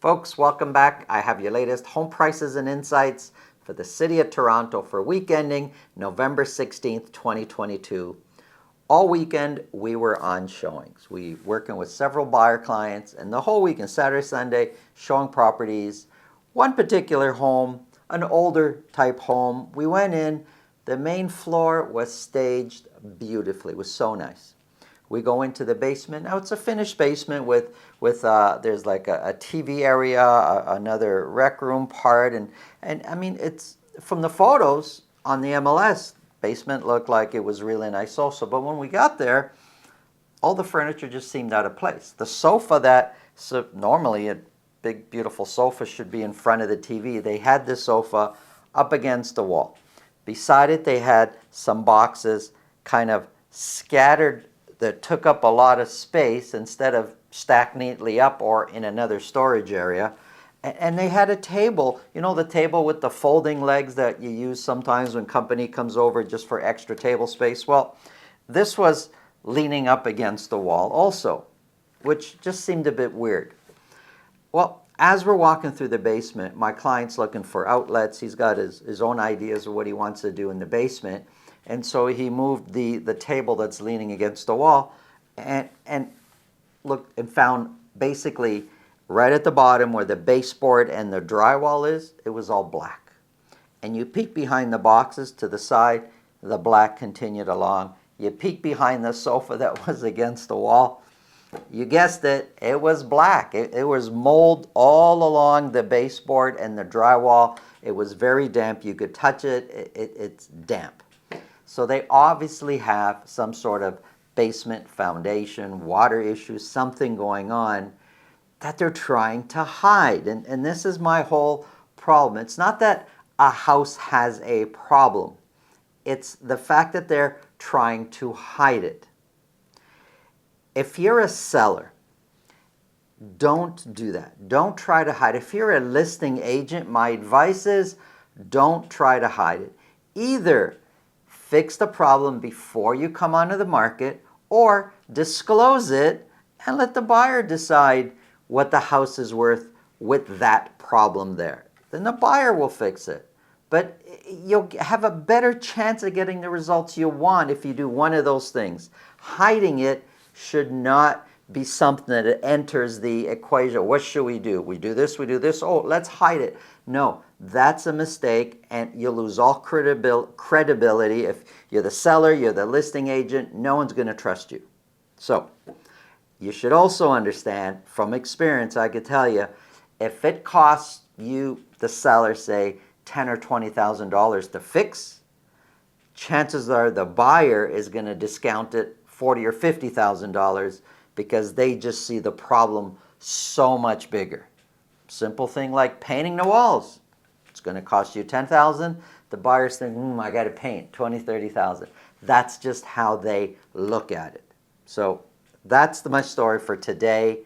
Folks, welcome back. I have your latest home prices and insights for the City of Toronto for week ending November 16th, 2022. All weekend we were on showings. We working with several buyer clients, and the whole weekend, Saturday, Sunday, showing properties. One particular home, an older type home, we went in, the main floor was staged beautifully. It was so nice. We go into the basement. Now it's a finished basement with there's like a TV area, another rec room part, and I mean, it's from the photos on the MLS, basement looked like it was really nice also. But when we got there, all the furniture just seemed out of place. The sofa normally a big beautiful sofa should be in front of the TV. They had this sofa up against the wall. Beside it, they had some boxes kind of scattered that took up a lot of space instead of stacked neatly up or in another storage area. And they had a table, you know, the table with the folding legs that you use sometimes when company comes over just for extra table space. Well, this was leaning up against the wall also, which just seemed a bit weird. Well, as we're walking through the basement, my client's looking for outlets. He's got his own ideas of what he wants to do in the basement. And so he moved the table that's leaning against the wall and looked and found basically right at the bottom where the baseboard and the drywall is, it was all black. And you peek behind the boxes to the side, the black continued along. You peek behind the sofa that was against the wall, you guessed it, it was black. It was mold all along the baseboard and the drywall. It was very damp. You could touch it. It's damp. So they obviously have some sort of basement foundation, water issues, something going on that they're trying to hide. And this is my whole problem. It's not that a house has a problem. It's the fact that they're trying to hide it. If you're a seller, don't do that. Don't try to hide it. If you're a listing agent, my advice is don't try to hide it. Either fix the problem before you come onto the market, or disclose it and let the buyer decide what the house is worth with that problem there. Then the buyer will fix it. But you'll have a better chance of getting the results you want if you do one of those things. Hiding it should not be something that enters the equation. What should we do? We do this, oh, let's hide it. No, that's a mistake, and you'll lose all credibility. If you're the seller, you're the listing agent, no one's going to trust you. So you should also understand, from experience, I could tell you, if it costs you, the seller, say $10,000 or $20,000 to fix, chances are the buyer is going to discount it $40,000 or $50,000 because they just see the problem so much bigger. Simple thing like painting the walls. It's going to cost you $10,000. The buyer's thinking, I got to paint $20,000, $30,000. That's just how they look at it. So that's my story for today.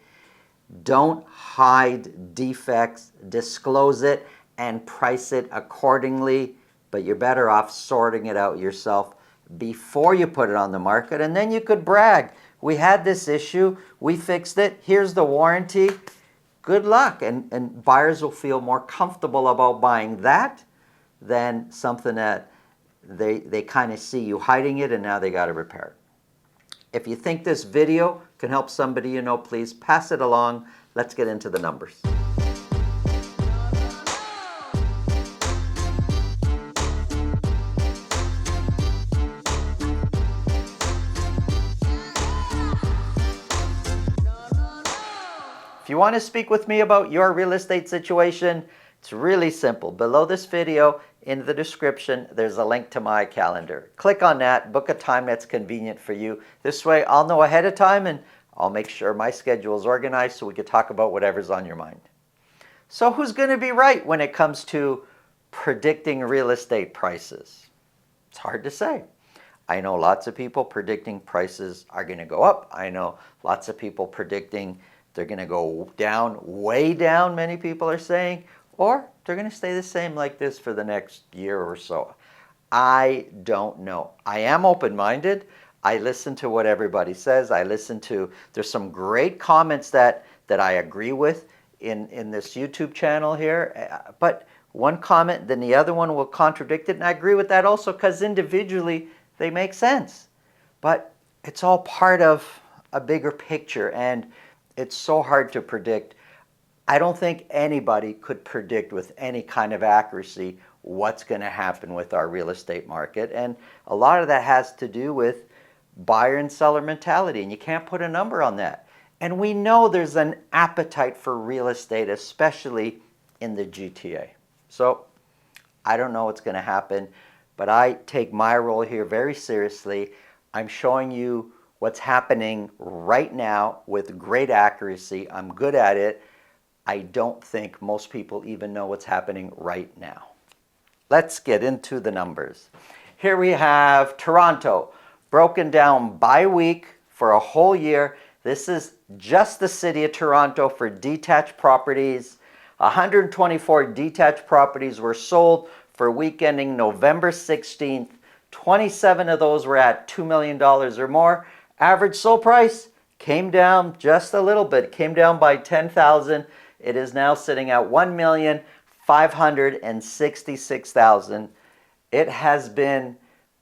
Don't hide defects. Disclose it and price it accordingly. But you're better off sorting it out yourself before you put it on the market. And then you could brag. We had this issue. We fixed it. Here's the warranty. Good luck. And buyers will feel more comfortable about buying that than something that they kind of see you hiding it and now they got to repair it. If you think this video can help somebody you know, please pass it along. Let's get into the numbers. If you want to speak with me about your real estate situation, it's really simple. Below this video, in the description, there's a link to my calendar. Click on that, book a time that's convenient for you. This way, I'll know ahead of time and I'll make sure my schedule is organized so we can talk about whatever's on your mind. So who's going to be right when it comes to predicting real estate prices? It's hard to say. I know lots of people predicting prices are going to go up. I know lots of people predicting they're going to go down, way down, many people are saying, or they're going to stay the same like this for the next year or so. I don't know. I am open-minded. I listen to what everybody says. There's some great comments that I agree with. in this YouTube channel here. But one comment, then the other one will contradict it. And I agree with that also because individually they make sense. But it's all part of a bigger picture, and it's so hard to predict. I don't think anybody could predict with any kind of accuracy what's going to happen with our real estate market. And a lot of that has to do with buyer and seller mentality, and you can't put a number on that. And we know there's an appetite for real estate, especially in the GTA. So I don't know what's going to happen, but I take my role here very seriously. I'm showing you what's happening right now with great accuracy. I'm good at it. I don't think most people even know what's happening right now. Let's get into the numbers. Here we have Toronto broken down by week for a whole year. This is just the city of Toronto for detached properties. 124 detached properties were sold for week ending November 16th. 27 of those were at $2 million or more. Average sold price came down just a little bit, came down by $10,000. It is now sitting at $1,566,000. It has been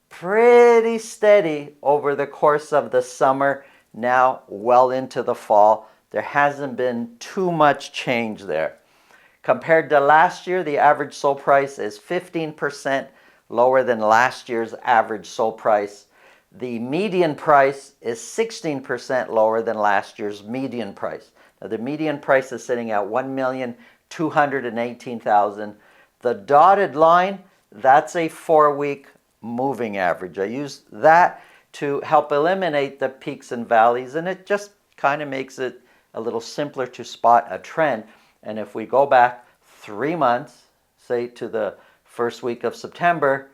pretty steady over the course of the summer, now well into the fall. There hasn't been too much change there. Compared to last year, the average sold price is 15% lower than last year's average sold price. The median price is 16% lower than last year's median price. Now, the median price is sitting at $1,218,000. The dotted line, that's a 4-week moving average. I use that to help eliminate the peaks and valleys, and it just kind of makes it a little simpler to spot a trend. And if we go back 3 months, say to the first week of September,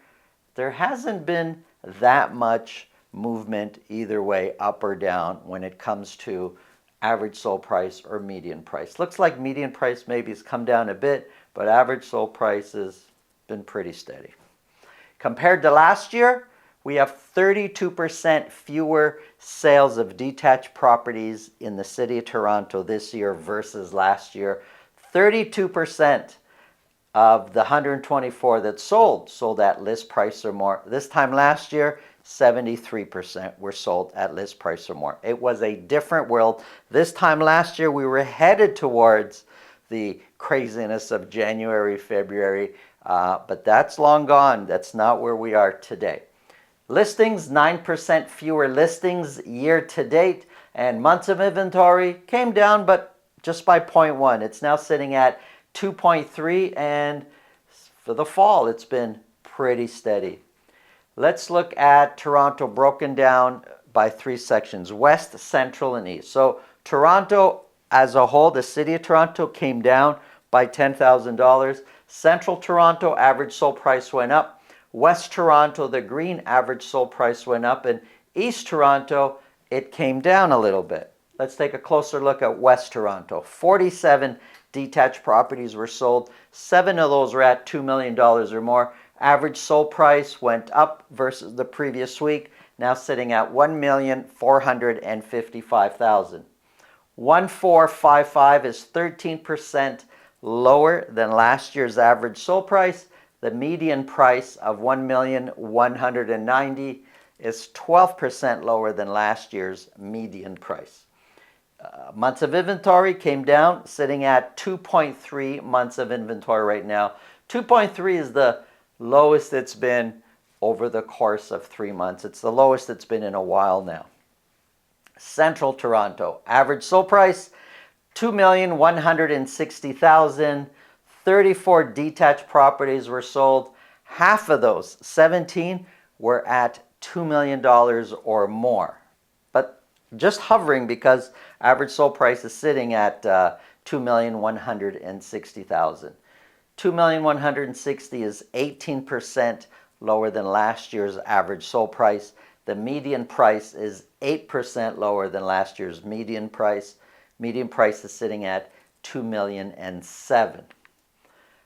there hasn't been that much movement either way, up or down, when it comes to average sold price or median price. Looks like median price maybe has come down a bit, but average sold price has been pretty steady. Compared to last year, we have 32% fewer sales of detached properties in the city of Toronto this year versus last year. 32% of the 124 that sold at list price or more. This time last year, 73% were sold at list price or more. It was a different world. This time last year, we were headed towards the craziness of January, February, but that's long gone. That's not where we are today. Listings, 9% fewer listings year to date, and months of inventory came down, but just by 0.1. It's now sitting at 2.3, and for the fall, it's been pretty steady. Let's look at Toronto broken down by 3 sections: west, central, and east. So Toronto as a whole, the city of Toronto, came down by $10,000. Central Toronto, average sold price went up. West Toronto, the green, average sold price went up. And East Toronto, it came down a little bit. Let's take a closer look at West Toronto. 47 detached properties were sold. 7 of those were at $2 million or more. Average sold price went up versus the previous week, now sitting at $1,455,000. 1455 is 13% lower than last year's average sold price. The median price of $1,190,000 is 12% lower than last year's median price. Months of inventory came down, sitting at 2.3 months of inventory right now. 2.3 is the lowest it's been over the course of 3 months. It's the lowest it's been in a while now. Central Toronto, average sold price, $2,160,000. 34 detached properties were sold. Half of those, 17, were at $2 million or more. But just hovering because average sold price is sitting at $2,160,000. $2,160,000 is 18% lower than last year's average sold price. The median price is 8% lower than last year's median price. Median price is sitting at $2,007,000.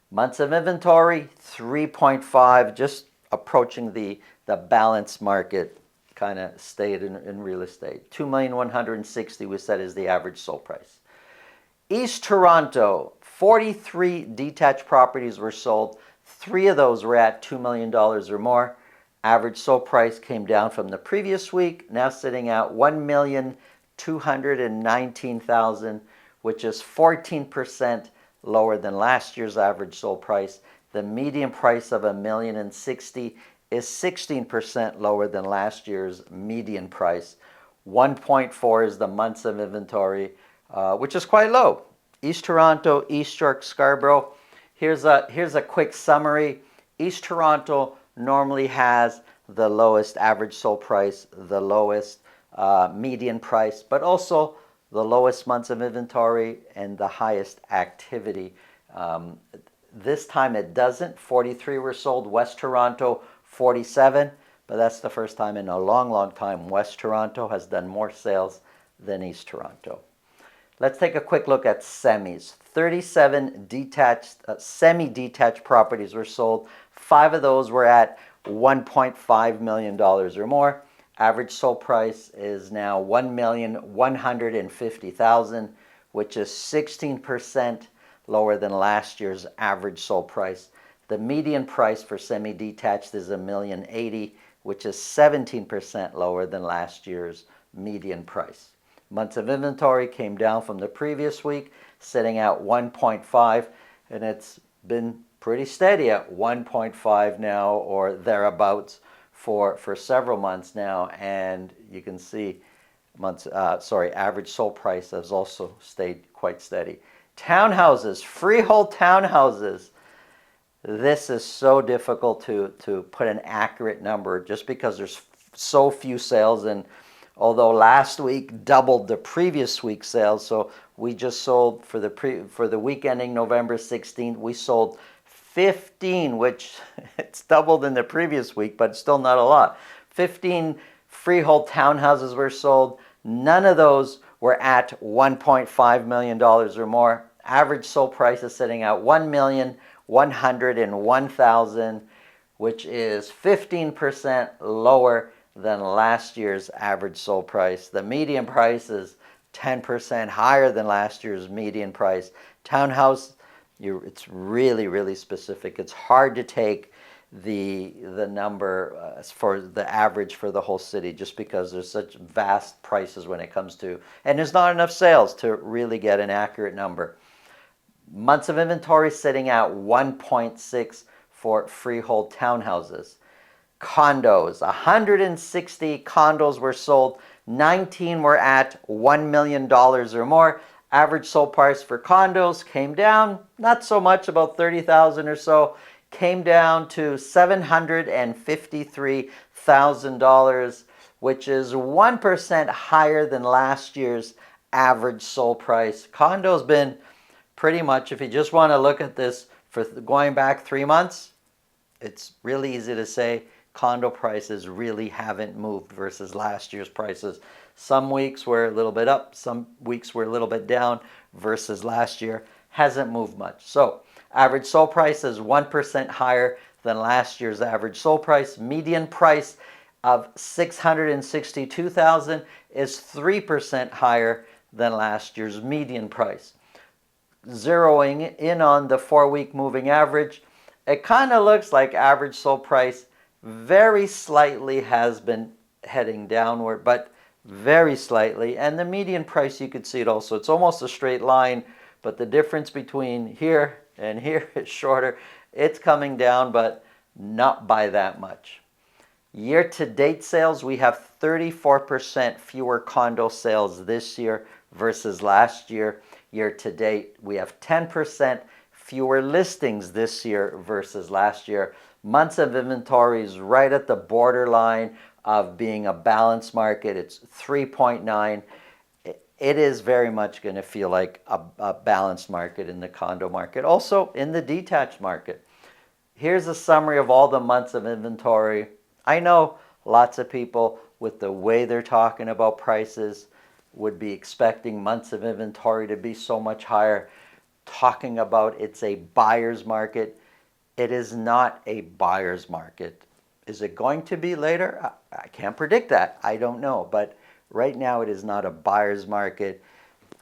Months of inventory, 3.5, just approaching the balanced market kind of state in real estate. $2,160,000 we said is the average sold price. East Toronto, 43 detached properties were sold. 3 of those were at $2 million or more. Average sold price came down from the previous week, now sitting at $1,219,000, which is 14% lower than last year's average sold price. The median price of $1,060,000 is 16% lower than last year's median price. 1.4 is the months of inventory, which is quite low. East Toronto, East York, Scarborough. Here's a quick summary. East Toronto normally has the lowest average sold price, the lowest median price, but also the lowest months of inventory and the highest activity. This time it doesn't. 43 were sold. West Toronto, 47. But that's the first time in a long, long time West Toronto has done more sales than East Toronto. Let's take a quick look at semis. 37 detached, semi-detached properties were sold. 5 of those were at $1.5 million or more. Average sold price is now $1,150,000, which is 16% lower than last year's average sold price. The median price for semi-detached is $1,080,000, which is 17% lower than last year's median price. Months of inventory came down from the previous week, sitting at 1.5, and it's been pretty steady at 1.5 now or thereabouts for several months now. And you can see average sold price has also stayed quite steady. Townhouses, freehold townhouses. This is so difficult to put an accurate number just because there's so few sales, and although last week doubled the previous week's sales, so we just sold for the week ending November 16th, we sold 15, which it's doubled in the previous week, but still not a lot. 15 freehold townhouses were sold. None of those were at $1.5 million or more. Average sold price is sitting at $1,101,000, which is 15% lower than last year's average sold price. The median price is 10% higher than last year's median price. Townhouse, it's really, really specific. It's hard to take the number for the average for the whole city just because there's such vast prices when it comes to, and there's not enough sales to really get an accurate number. Months of inventory sitting at 1.6 for freehold townhouses. Condos, 160 condos were sold. 19 were at $1 million or more. Average sold price for condos came down, not so much, about $30,000 or so, came down to $753,000, which is 1% higher than last year's average sold price. Condo's been pretty much, if you just want to look at this for going back 3 months, it's really easy to say condo prices really haven't moved versus last year's prices. Some weeks were a little bit up, some weeks were a little bit down versus last year. Hasn't moved much. So average sold price is 1% higher than last year's average sold price. Median price of $662,000 is 3% higher than last year's median price. Zeroing in on the 4-week moving average, it kind of looks like average sold price very slightly has been heading downward, but very slightly. And the median price, you could see it also. It's almost a straight line, but the difference between here and here is shorter. It's coming down, but not by that much. Year-to-date sales, we have 34% fewer condo sales this year versus last year. Year-to-date, we have 10% fewer listings this year versus last year. Months of inventory is right at the borderline of being a balanced market. It's 3.9. It is very much going to feel like a balanced market in the condo market, also in the detached market. Here's a summary of all the months of inventory. I know lots of people, with the way they're talking about prices, would be expecting months of inventory to be so much higher, talking about it's a buyer's market. It is not a buyer's market. Is it going to be later? I can't predict that. I don't know. But right now it is not a buyer's market.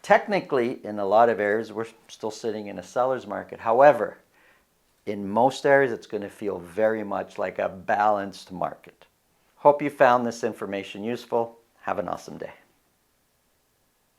Technically, in a lot of areas, we're still sitting in a seller's market. However, in most areas, it's going to feel very much like a balanced market. Hope you found this information useful. Have an awesome day.